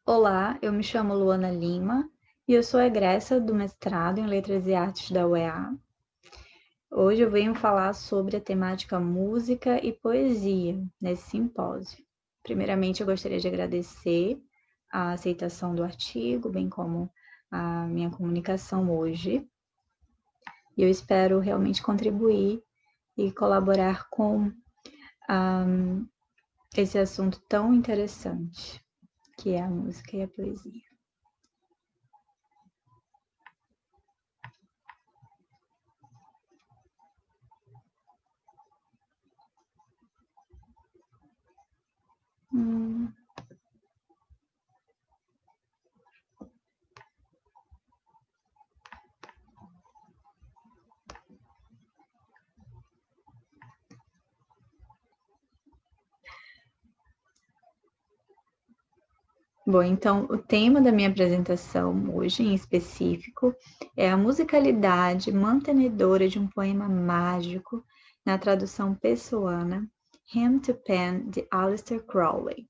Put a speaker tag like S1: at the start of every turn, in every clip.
S1: Olá, eu me chamo Luana Lima e eu sou egressa do mestrado em Letras e Artes da UEA. Hoje eu venho falar sobre a temática música e poesia nesse simpósio. Primeiramente, eu gostaria de agradecer a aceitação do artigo, bem como a minha comunicação hoje. E eu espero realmente contribuir e colaborar com esse assunto tão interessante, que é a música e a poesia. Bom, então o tema da minha apresentação hoje, em específico, é a musicalidade mantenedora de um poema mágico na tradução pessoana Hymn to Pan, de Aleister Crowley.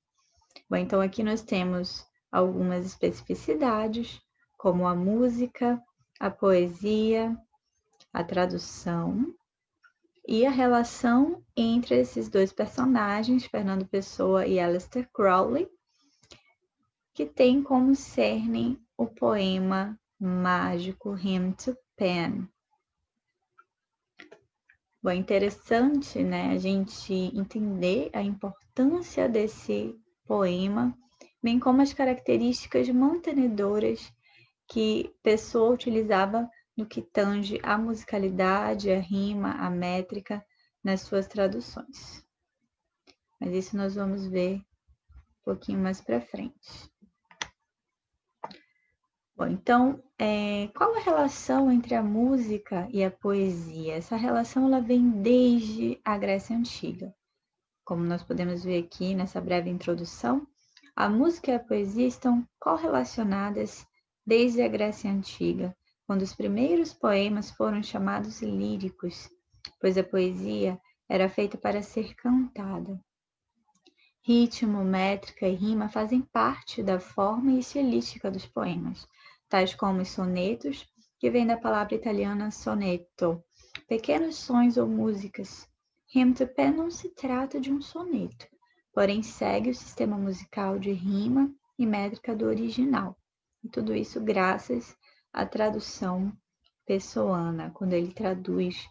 S1: Bom, então aqui nós temos algumas especificidades, como a música, a poesia, a tradução e a relação entre esses dois personagens, Fernando Pessoa e Aleister Crowley, que tem como cerne o poema mágico Hymn to Pan. Bom, é interessante, né, a gente entender a importância desse poema, bem como as características mantenedoras que Pessoa utilizava no que tange a musicalidade, a rima, a métrica nas suas traduções. Mas isso nós vamos ver um pouquinho mais para frente. Bom, então, qual a relação entre a música e a poesia? Essa relação ela vem desde a Grécia Antiga. Como nós podemos ver aqui nessa breve introdução, a música e a poesia estão correlacionadas desde a Grécia Antiga, quando os primeiros poemas foram chamados líricos, pois a poesia era feita para ser cantada. Ritmo, métrica e rima fazem parte da forma e estilística dos poemas, tais como os sonetos, que vem da palavra italiana sonetto, pequenos sons ou músicas. Hymn to Pan não se trata de um soneto, porém segue o sistema musical de rima e métrica do original. E tudo isso graças à tradução pessoana, quando ele traduz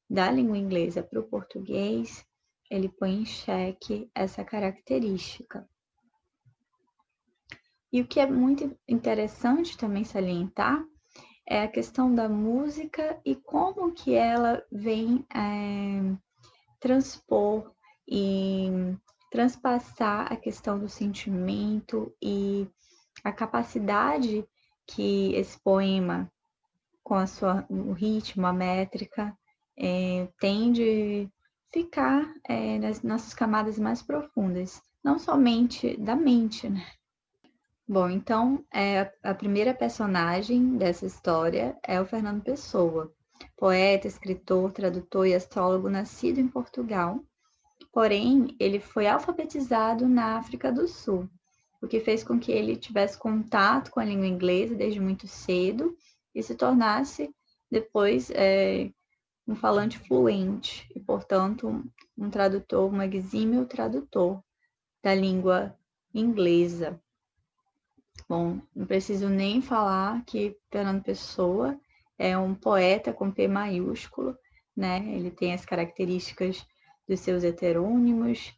S1: da língua inglesa para o português, ele põe em xeque essa característica. E o que é muito interessante também salientar é a questão da música e como que ela vem transpor e transpassar a questão do sentimento e a capacidade que esse poema, com o ritmo, a métrica, tem de ficar nas nossas camadas mais profundas, não somente da mente, né? Bom, então, a primeira personagem dessa história é o Fernando Pessoa, poeta, escritor, tradutor e astrólogo nascido em Portugal, porém, ele foi alfabetizado na África do Sul, o que fez com que ele tivesse contato com a língua inglesa desde muito cedo e se tornasse depois um falante fluente e, portanto, um tradutor, um exímio tradutor da língua inglesa. Bom, não preciso nem falar que Fernando Pessoa é um poeta com P maiúsculo, né? Ele tem as características dos seus heterônimos.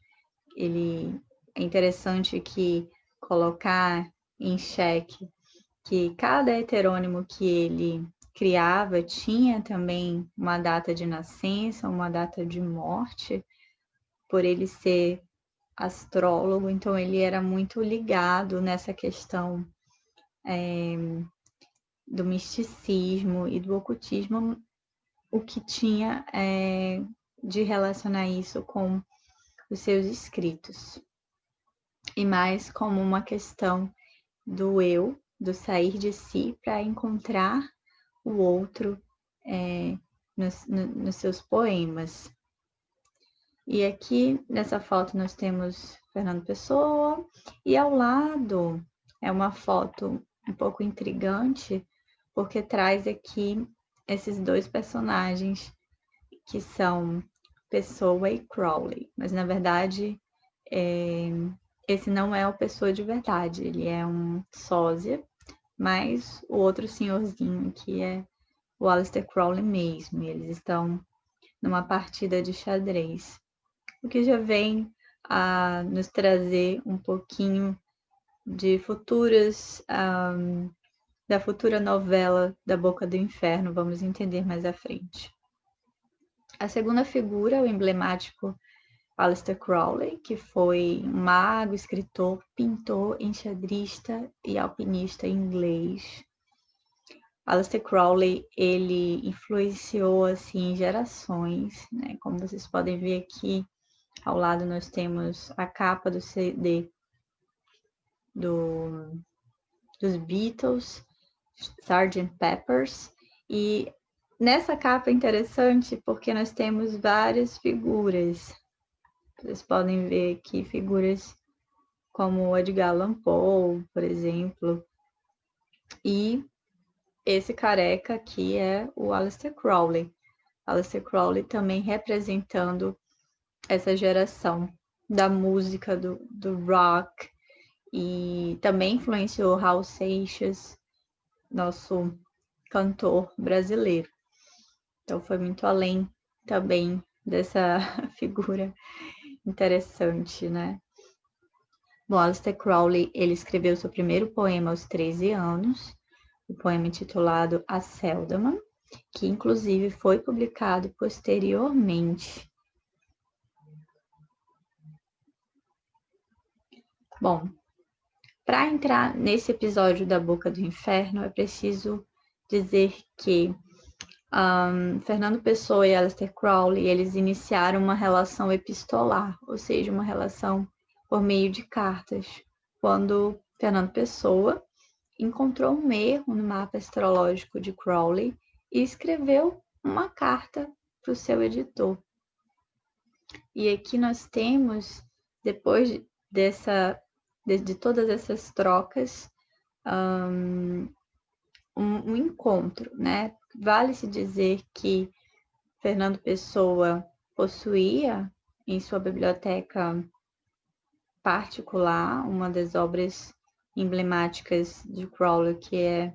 S1: É interessante que colocar em xeque que cada heterônimo que ele criava tinha também uma data de nascença, uma data de morte, por ele ser astrólogo, então ele era muito ligado nessa questão do misticismo e do ocultismo, o que tinha de relacionar isso com os seus escritos. E mais como uma questão do eu, do sair de si para encontrar o outro nos seus poemas. E aqui nessa foto nós temos Fernando Pessoa e ao lado é uma foto um pouco intrigante, porque traz aqui esses dois personagens que são Pessoa e Crowley. Mas, na verdade, esse não é o Pessoa de verdade, ele é um sósia, mas o outro senhorzinho aqui é o Aleister Crowley mesmo, e eles estão numa partida de xadrez, o que já vem a nos trazer um pouquinho de da futura novela da Boca do Inferno, vamos entender mais à frente. A segunda figura, o emblemático Aleister Crowley, que foi um mago, escritor, pintor, enxadrista e alpinista inglês. Aleister Crowley, ele influenciou assim gerações, né? Como vocês podem ver aqui, ao lado nós temos a capa do CD dos Beatles, Sgt. Peppers, e nessa capa é interessante porque nós temos várias figuras. Vocês podem ver aqui figuras como o Edgar Allan Poe, por exemplo, e esse careca aqui é o Aleister Crowley. Aleister Crowley também representando essa geração da música do rock, e também influenciou Raul Seixas, nosso cantor brasileiro. Então foi muito além também dessa figura interessante, né? Bom, Aleister Crowley, ele escreveu seu primeiro poema aos 13 anos, o poema intitulado A Seldaman, que inclusive foi publicado posteriormente. Bom, para entrar nesse episódio da Boca do Inferno, é preciso dizer que Fernando Pessoa e Aleister Crowley, eles iniciaram uma relação epistolar, ou seja, uma relação por meio de cartas, quando Fernando Pessoa encontrou um erro no mapa astrológico de Crowley e escreveu uma carta para o seu editor. E aqui nós temos, depois de todas essas trocas, um encontro, né? Vale-se dizer que Fernando Pessoa possuía em sua biblioteca particular uma das obras emblemáticas de Crowley, que é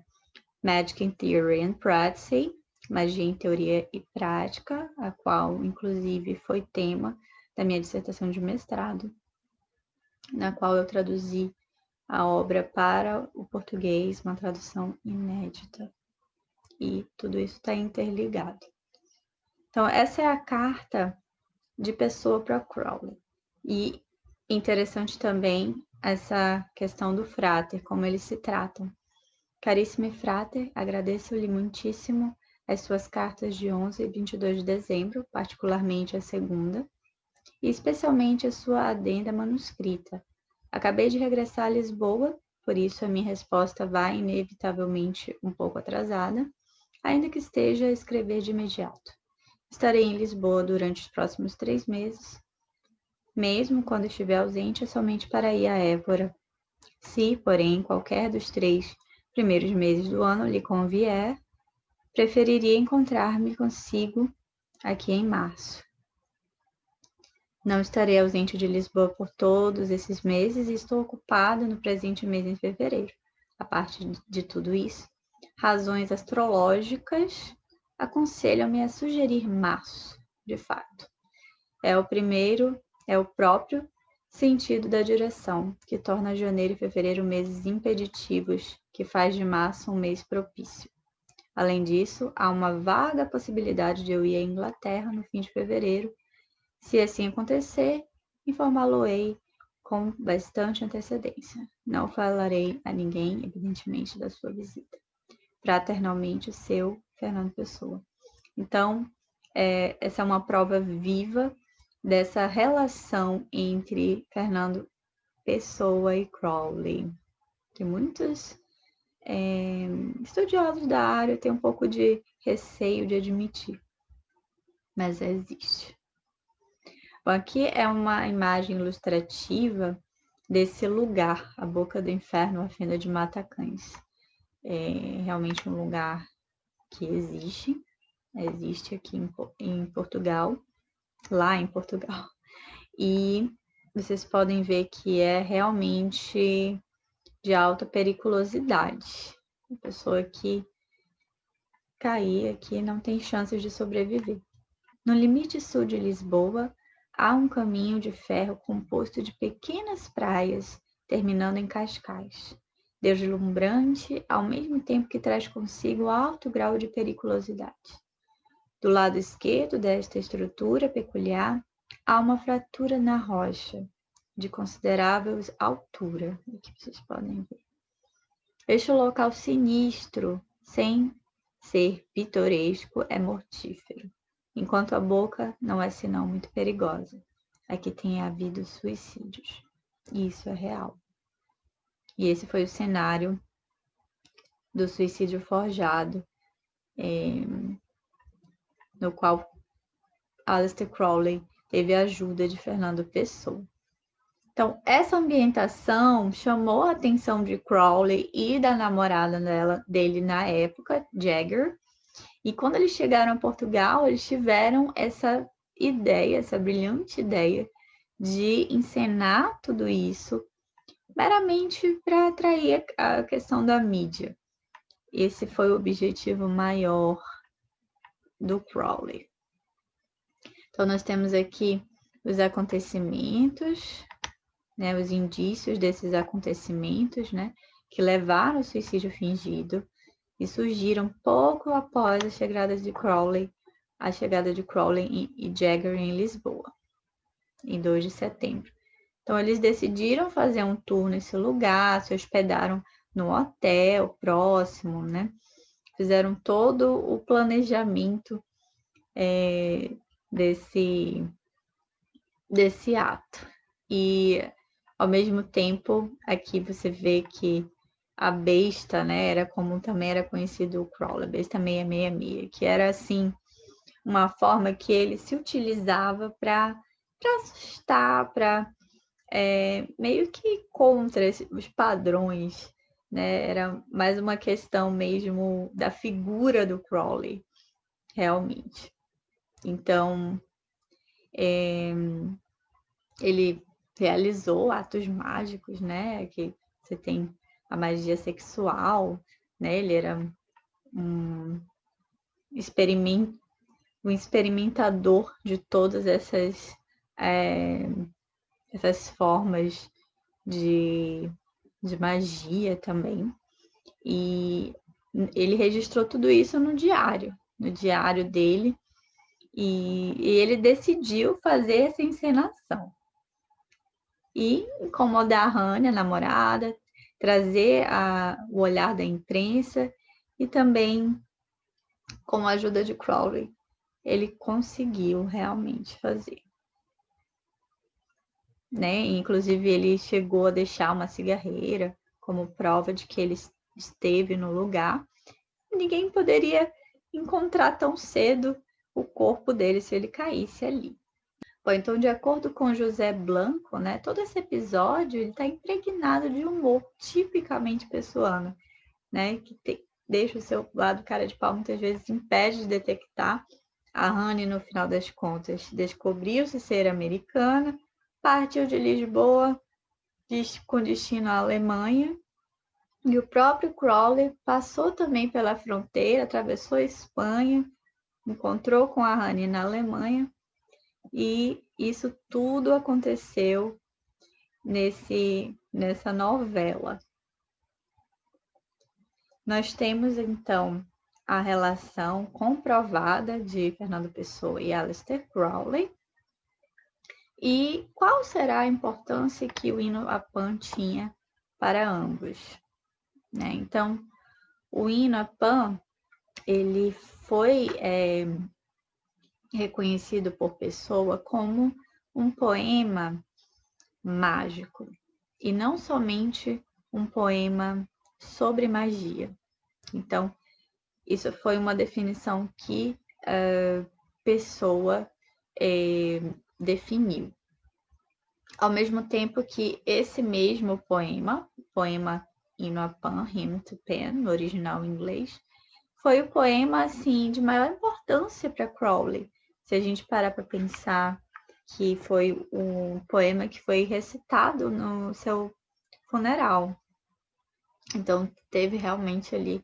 S1: Magic in Theory and Practice, Magia em Teoria e Prática, a qual, inclusive, foi tema da minha dissertação de mestrado, na qual eu traduzi a obra para o português, uma tradução inédita. E tudo isso está interligado. Então, essa é a carta de Pessoa para Crowley. E interessante também essa questão do frater, como eles se tratam. Caríssimo frater, agradeço-lhe muitíssimo as suas cartas de 11 e 22 de dezembro, particularmente a segunda, e especialmente a sua adenda manuscrita. Acabei de regressar a Lisboa, por isso a minha resposta vai inevitavelmente um pouco atrasada, ainda que esteja a escrever de imediato. Estarei em Lisboa durante os próximos 3 meses. Mesmo quando estiver ausente, é somente para ir a Évora. Se, porém, qualquer dos 3 primeiros meses do ano lhe convier, preferiria encontrar-me consigo aqui em março. Não estarei ausente de Lisboa por todos esses meses e estou ocupado no presente mês em fevereiro. A parte de tudo isso, razões astrológicas aconselham-me a sugerir março, de fato. É o próprio sentido da direção, que torna janeiro e fevereiro meses impeditivos, que faz de março um mês propício. Além disso, há uma vaga possibilidade de eu ir à Inglaterra no fim de fevereiro. Se assim acontecer, informá-lo-ei com bastante antecedência. Não falarei a ninguém, evidentemente, da sua visita. Fraternalmente, o seu Fernando Pessoa. Então, essa é uma prova viva dessa relação entre Fernando Pessoa e Crowley, que muitos estudiosos da área têm um pouco de receio de admitir, mas existe. Bom, aqui é uma imagem ilustrativa desse lugar, a boca do inferno, a fenda de mata-cães. É realmente um lugar que existe aqui em Portugal, lá em Portugal. E vocês podem ver que é realmente de alta periculosidade. A pessoa que cair aqui não tem chances de sobreviver. No limite sul de Lisboa, há um caminho de ferro composto de pequenas praias, terminando em Cascais, deslumbrante ao mesmo tempo que traz consigo alto grau de periculosidade. Do lado esquerdo desta estrutura peculiar, há uma fratura na rocha, de considerável altura, aqui vocês podem ver. Este local sinistro, sem ser pitoresco, é mortífero, enquanto a boca não é senão muito perigosa. Aqui tem havido suicídios. E isso é real. E esse foi o cenário do suicídio forjado, no qual Aleister Crowley teve a ajuda de Fernando Pessoa. Então, essa ambientação chamou a atenção de Crowley e da namorada dele na época, Jagger. E quando eles chegaram a Portugal, eles tiveram essa ideia, essa brilhante ideia de encenar tudo isso meramente para atrair a questão da mídia. Esse foi o objetivo maior do Crowley. Então, nós temos aqui os acontecimentos, né, os indícios desses acontecimentos, né, que levaram ao suicídio fingido e surgiram pouco após a chegada de Crowley e Jagger em Lisboa, em 2 de setembro. Então, eles decidiram fazer um tour nesse lugar, se hospedaram no hotel próximo, né? Fizeram todo o planejamento desse ato. E, ao mesmo tempo, aqui você vê que a besta, né, também era conhecido o Crowley, a besta 666, que era, assim, uma forma que ele se utilizava para assustar, para meio que contra os padrões, né? Era mais uma questão mesmo da figura do Crowley, realmente. Então, ele realizou atos mágicos, né? Que você tem a magia sexual, né? Ele era um experimentador de todas essas formas de magia também. E ele registrou tudo isso no diário dele, e ele decidiu fazer essa encenação. E incomodar a Hannah, a namorada, trazer o olhar da imprensa e também, com a ajuda de Crowley, ele conseguiu realmente fazer. Né? Inclusive, ele chegou a deixar uma cigarreira como prova de que ele esteve no lugar. Ninguém poderia encontrar tão cedo o corpo dele se ele caísse ali. Bom, então, de acordo com José Blanco, né, todo esse episódio está impregnado de humor tipicamente pessoano, né, que deixa o seu lado cara de pau muitas vezes impede de detectar. A Hannah, no final das contas, descobriu-se ser americana, partiu de Lisboa com destino à Alemanha, e o próprio Crowley passou também pela fronteira, atravessou a Espanha, encontrou com a Hannah na Alemanha, e isso tudo aconteceu nessa novela. Nós temos, então, a relação comprovada de Fernando Pessoa e Aleister Crowley. E qual será a importância que o hino a Pan tinha para ambos? Né? Então, o hino a Pan, ele foi reconhecido por Pessoa como um poema mágico, e não somente um poema sobre magia. Então, isso foi uma definição que Pessoa definiu. ao mesmo tempo que esse mesmo poema, o poema Hino a Pan, Hymn to Pan, no original em inglês, foi o poema assim de maior importância para Crowley. Se a gente parar para pensar que foi um poema que foi recitado no seu funeral. Então, teve realmente ali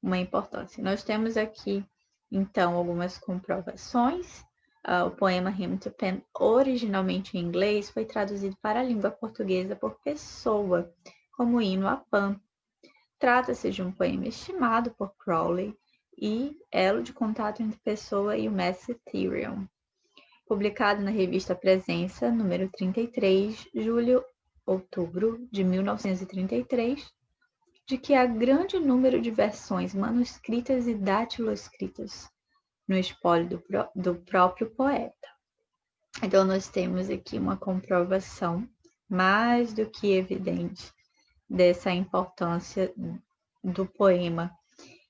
S1: uma importância. Nós temos aqui, então, algumas comprovações. O poema Hymn to Pan, originalmente em inglês, foi traduzido para a língua portuguesa por Pessoa, como Hino a Pan. Trata-se de um poema estimado por Crowley e elo de contato entre Pessoa e o mestre Therion. Publicado na revista Presença, número 33, julho-outubro de 1933, de que há grande número de versões manuscritas e datiloscritas no espólio do próprio poeta. Então, nós temos aqui uma comprovação mais do que evidente dessa importância do poema.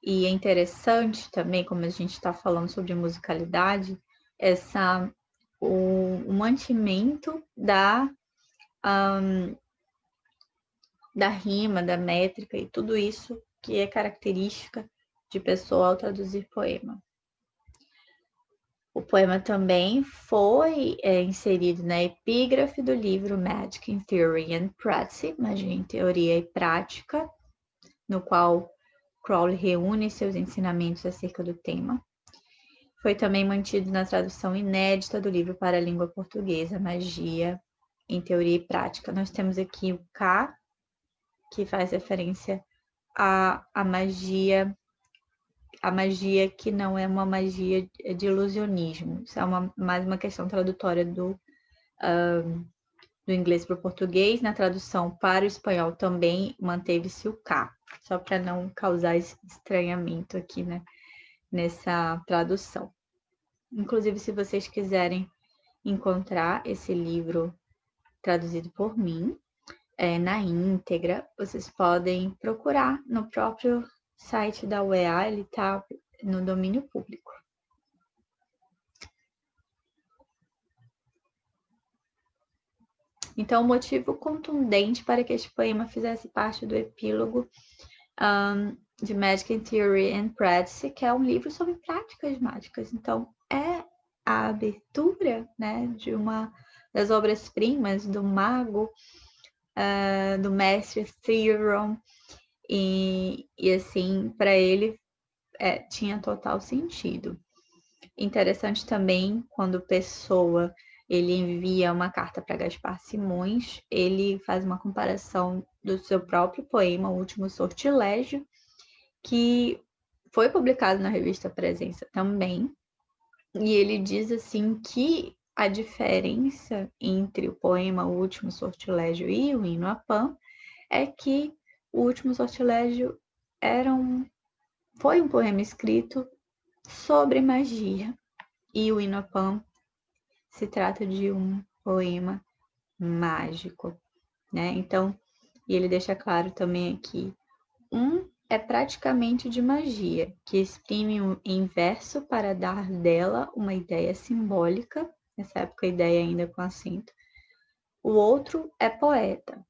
S1: E é interessante também, como a gente está falando sobre musicalidade, o mantimento da rima, da métrica e tudo isso que é característica de Pessoa ao traduzir poema. O poema também foi inserido na epígrafe do livro Magic in Theory and Practice, Magia em Teoria e Prática, no qual Crowley reúne seus ensinamentos acerca do tema. Foi também mantido na tradução inédita do livro para a língua portuguesa, Magia em Teoria e Prática. Nós temos aqui o K, que faz referência à magia que não é uma magia de ilusionismo. Isso é mais uma questão tradutória do inglês para o português. Na tradução para o espanhol também manteve-se o K, só para não causar esse estranhamento aqui, né, nessa tradução. Inclusive, se vocês quiserem encontrar esse livro traduzido por mim, na íntegra, vocês podem procurar no próprio site da UEA, ele está no domínio público. Então, o motivo contundente para que este poema fizesse parte do epílogo de Magic in Theory and Practice, que é um livro sobre práticas mágicas. Então, é a abertura, né, de uma das obras-primas do mago, do mestre Therion, e assim, para ele tinha total sentido. Interessante também, quando Pessoa ele envia uma carta para Gaspar Simões, ele faz uma comparação do seu próprio poema, O Último Sortilégio, que foi publicado na revista Presença também, e ele diz assim que a diferença entre o poema O Último Sortilégio e o Hino a Pan é que O Último Sortilégio foi um poema escrito sobre magia, e o Hino a Pan se trata de um poema mágico, né? Então, e ele deixa claro também aqui, é praticamente de magia, que exprime em verso para dar dela uma ideia simbólica, nessa época a ideia ainda com acento. O outro é poeta,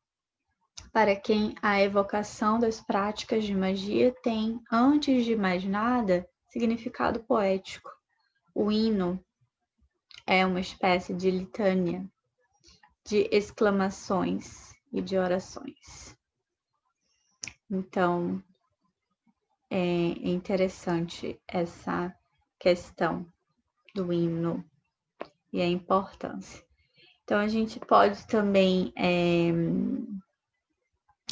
S1: para quem a evocação das práticas de magia tem, antes de mais nada, significado poético. O hino é uma espécie de litânia, de exclamações e de orações. Então, é interessante essa questão do hino e a importância. Então, a gente pode também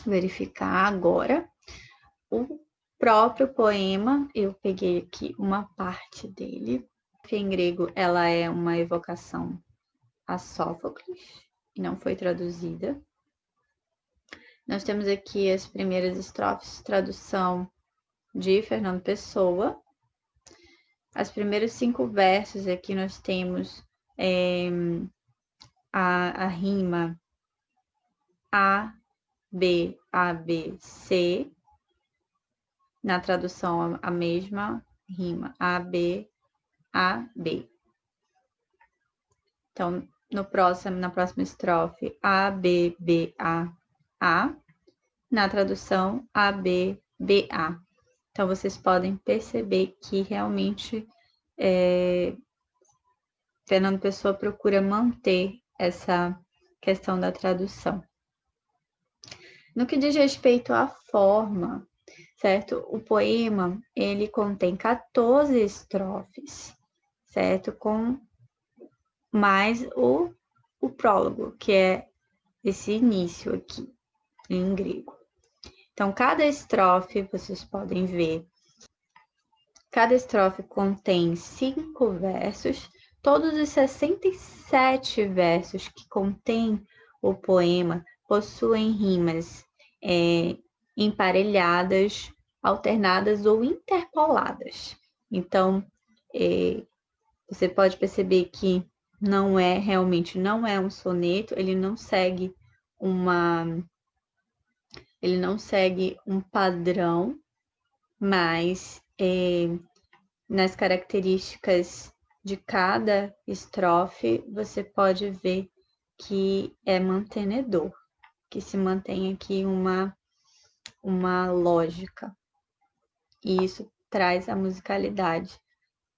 S1: verificar agora o próprio poema. Eu peguei aqui uma parte dele. Em grego, ela é uma evocação a Sófocles e não foi traduzida. Nós temos aqui as primeiras estrofes, tradução de Fernando Pessoa. As primeiros 5 versos aqui nós temos a rima A, B, A, B, C. Na tradução, a mesma rima A, B, A, B. Então, na próxima estrofe, A, B, B, A. Na tradução, A, B, B, A. Então, vocês podem perceber que realmente Fernando Pessoa procura manter essa questão da tradução. No que diz respeito à forma, certo? O poema, ele contém 14 estrofes, certo? Com mais o prólogo, que é esse início aqui, em grego. Então, cada estrofe, vocês podem ver, cada estrofe contém 5 versos. Todos os 67 versos que contém o poema possuem rimas emparelhadas, alternadas ou interpoladas. Então, você pode perceber que não é um soneto, ele não segue um padrão, mas nas características de cada estrofe, você pode ver que é mantenedor, que se mantém aqui uma lógica. E isso traz a musicalidade,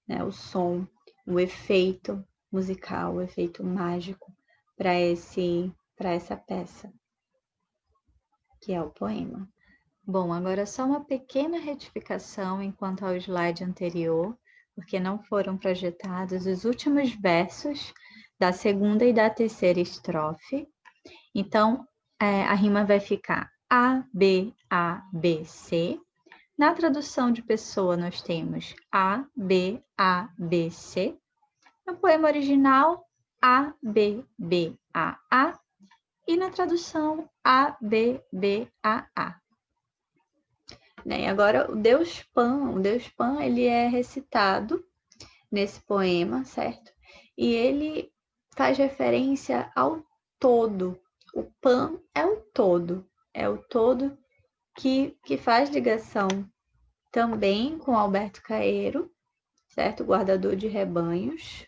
S1: né? O som, o efeito musical, o efeito mágico para essa peça, que é o poema. Bom, agora só uma pequena retificação enquanto ao slide anterior, porque não foram projetados os últimos versos da segunda e da terceira estrofe. Então, a rima vai ficar A, B, C. Na tradução de Pessoa, nós temos A, B, C. No poema original, A, B, A. E na tradução, A, B, A. Né? Agora, o Deus Pan, ele é recitado nesse poema, certo? E ele faz referência ao todo. O Pan é o todo que faz ligação também com Alberto Caeiro, certo? Guardador de rebanhos.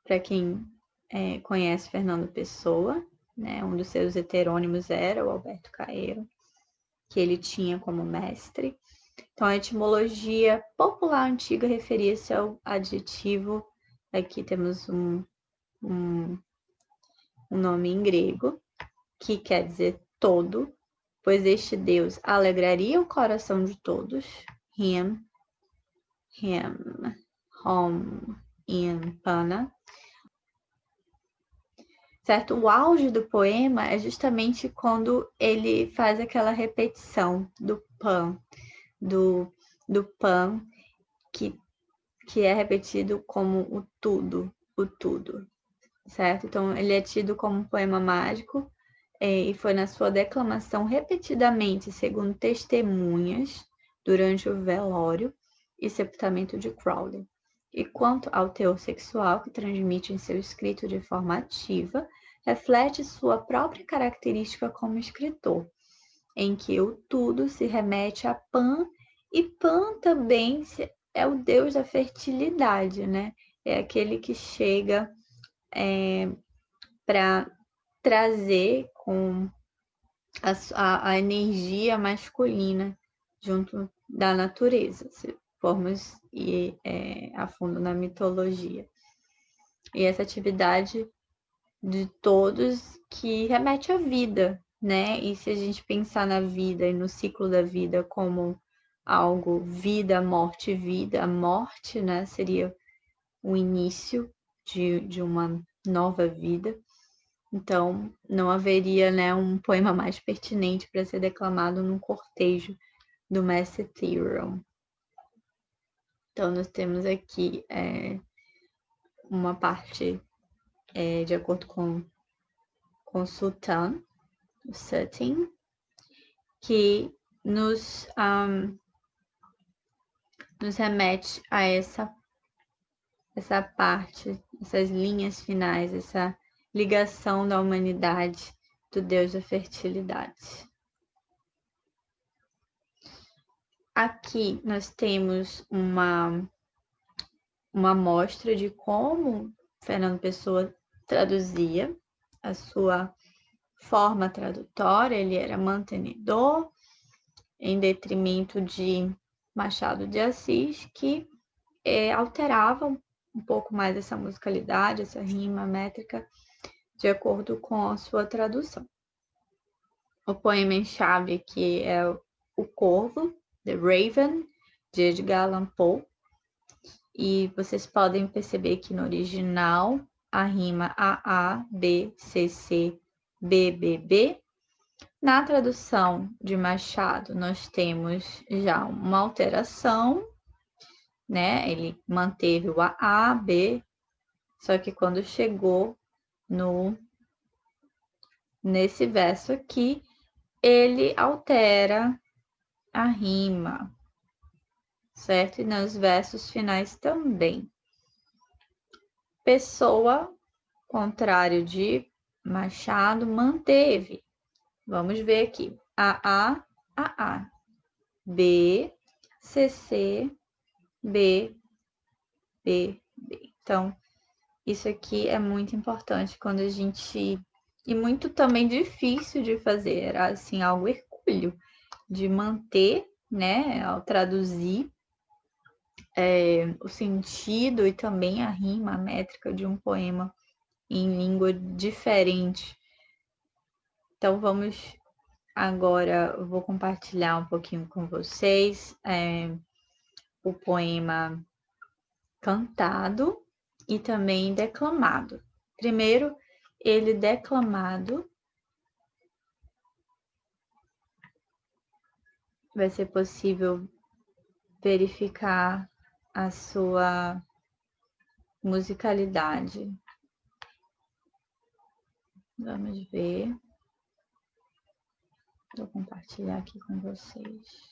S1: Para quem conhece Fernando Pessoa, né? Um dos seus heterônimos era o Alberto Caeiro, que ele tinha como mestre. Então, a etimologia popular antiga referia-se ao adjetivo, aqui temos um nome em grego, que quer dizer todo, pois este Deus alegraria o coração de todos. Him, home, in, pana. Certo? O auge do poema é justamente quando ele faz aquela repetição do pan, do pan, que é repetido como o tudo, certo? Então, ele é tido como um poema mágico e foi na sua declamação repetidamente, segundo testemunhas, durante o velório e sepultamento de Crowley. E quanto ao teor sexual que transmite em seu escrito de forma ativa, reflete sua própria característica como escritor, em que o tudo se remete a Pan, e Pan também é o deus da fertilidade, né? É aquele que chega para trazer com a energia masculina junto da natureza, se formos ir a fundo na mitologia. E essa atividade de todos que remete à vida, né? E se a gente pensar na vida e no ciclo da vida como algo vida, morte, vida, a morte, né? Seria o início de uma nova vida. Então, não haveria, né, um poema mais pertinente para ser declamado num cortejo do Mass Ethereum. Então, nós temos aqui uma parte, de acordo com Sultan, o Sutton, que nos remete a essa parte, essas linhas finais, essa ligação da humanidade do Deus da fertilidade. Aqui nós temos uma amostra de como Fernando Pessoa traduzia, a sua forma tradutória, ele era mantenedor, em detrimento de Machado de Assis, que alterava um pouco mais essa musicalidade, essa rima métrica, de acordo com a sua tradução. O poema em chave aqui é O Corvo, The Raven, de Edgar Allan Poe. E vocês podem perceber que no original a rima AA, B, CC, BBB. Na tradução de Machado, nós temos já uma alteração, né? Ele manteve o AA, B, só que quando chegou nesse verso aqui, ele altera a rima, certo? E nos versos finais também. Pessoa, contrário de Machado, manteve. Vamos ver aqui. AA, AA. B, CC, B, B, B. Então, isso aqui é muito importante quando a gente... E muito também difícil de fazer. Era, assim, algo hercúleo de manter, né, ao traduzir o sentido e também a rima, a métrica de um poema em língua diferente. Então, vamos agora, eu vou compartilhar um pouquinho com vocês o poema cantado e também declamado. Primeiro, ele declamado, vai ser possível verificar a sua musicalidade. Vamos ver. Vou compartilhar aqui com vocês.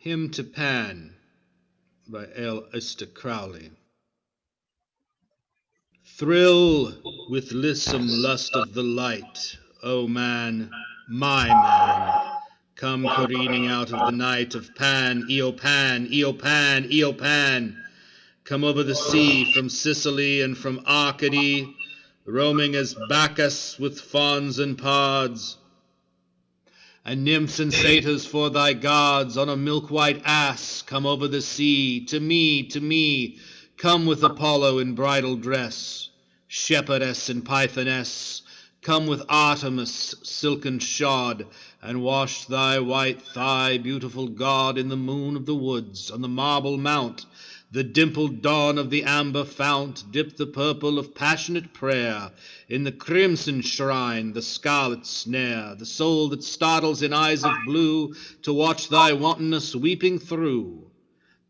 S2: Hymn to Pan by Aleister Crowley. Thrill with lissome lust of the light, O man, my man, come careening out of the night of Pan, Eopan, Eopan, Eopan, come over the sea from Sicily and from Arcady, roaming as Bacchus with fauns and pards, and nymphs and satyrs for thy gods on a milk-white ass, come over the sea, to me, come with Apollo in bridal dress, shepherdess and pythoness, come with Artemis silken shod, and wash thy white thigh, beautiful god, in the moon of the woods, on the marble mount, the dimpled dawn of the amber fount, dip the purple of passionate prayer in the crimson shrine, the scarlet snare, the soul that startles in eyes of blue to watch thy wantonness weeping through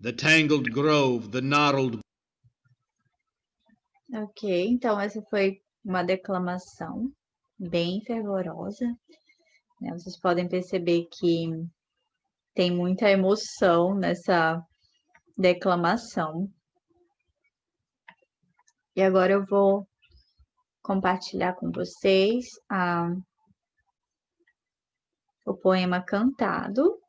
S2: the tangled grove, the gnarled...
S1: Ok, então essa foi uma declamação bem fervorosa, né? Vocês podem perceber que tem muita emoção nessa declamação. E agora eu vou compartilhar com vocês o poema cantado,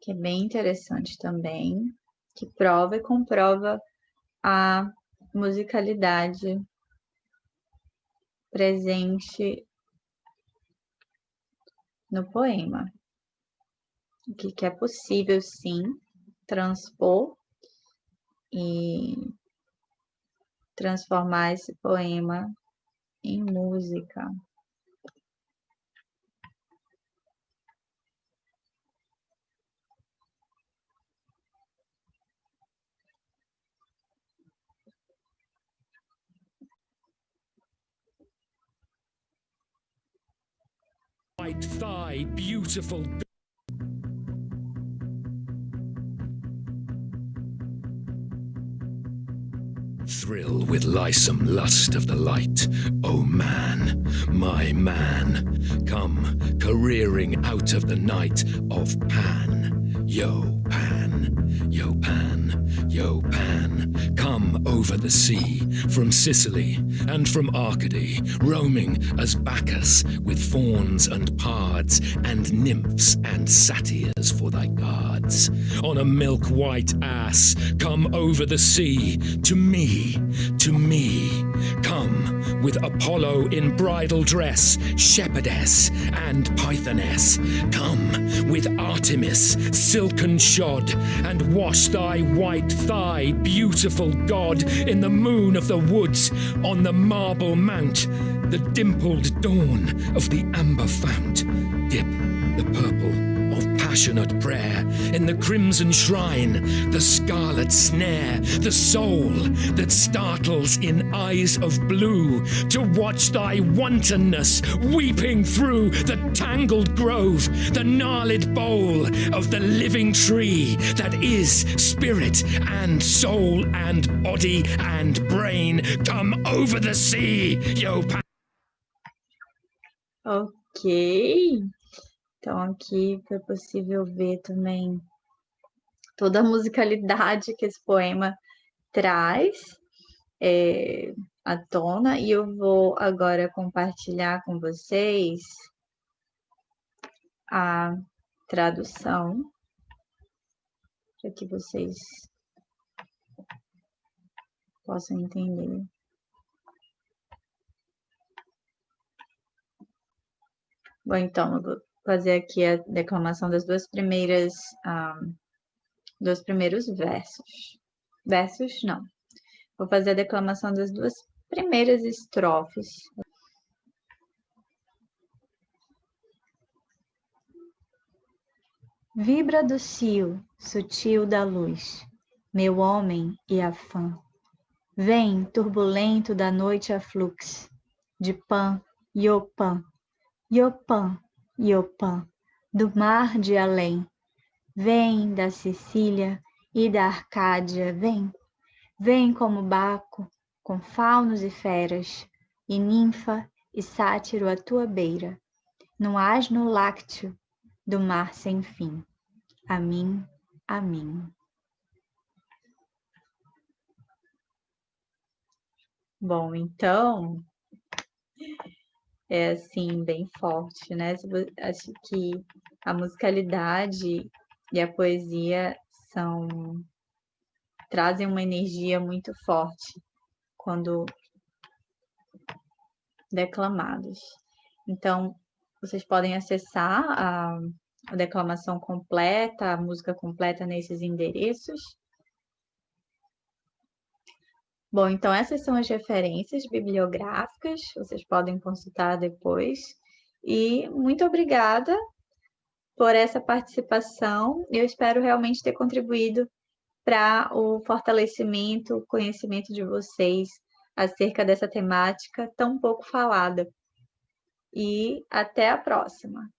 S1: que é bem interessante também, que prova e comprova a musicalidade presente no poema. O que é possível, sim, transpor e transformar esse poema em música.
S3: White thigh, beautiful. Thrill with lithesome lust of the light, O man, my man, come careering out of the night of Pan, yo Pan, yo Pan, yo Pan, come over the sea from Sicily and from Arcady, roaming as Bacchus with fauns and pards and nymphs and satyrs for thy guards. On a milk-white ass, come over the sea to me, come with Apollo in bridal dress, shepherdess and pythoness, come with Artemis silken shod, and wash thy white thigh, beautiful God, in the moon of the woods, on the marble mount, the dimpled dawn of the amber fount, dip the purple of passionate prayer in the crimson shrine, the scarlet snare, the soul that startles in eyes of blue, to watch thy wantonness weeping through the tangled grove, the gnarled bole of the living tree that is spirit and soul and body and brain. Come over the sea, yo.
S1: Ok. Então, aqui foi possível ver também toda a musicalidade que esse poema traz à tona. E eu vou agora compartilhar com vocês a tradução, para que vocês possam entender. Bom, então, eu vou fazer aqui a declamação das dos primeiros versos. Versos, não. Vou fazer a declamação das duas primeiras estrofes. Vibra do cio, sutil da luz, meu homem e afã. Vem, turbulento da noite a fluxo, de Pan, Iopan, Iopan, Iopan, do mar de além. Vem da Sicília e da Arcádia, vem. Vem como Baco, com faunos e feras, e ninfa e sátiro à tua beira, no asno lácteo do mar sem fim. A mim, a mim. Bom, então, é assim, bem forte, né? Acho que a musicalidade e a poesia trazem uma energia muito forte quando declamados. Então, vocês podem acessar a declamação completa, a música completa nesses endereços. Bom, então essas são as referências bibliográficas, vocês podem consultar depois. E muito obrigada por essa participação. Eu espero realmente ter contribuído para o fortalecimento, o conhecimento de vocês acerca dessa temática tão pouco falada. E até a próxima.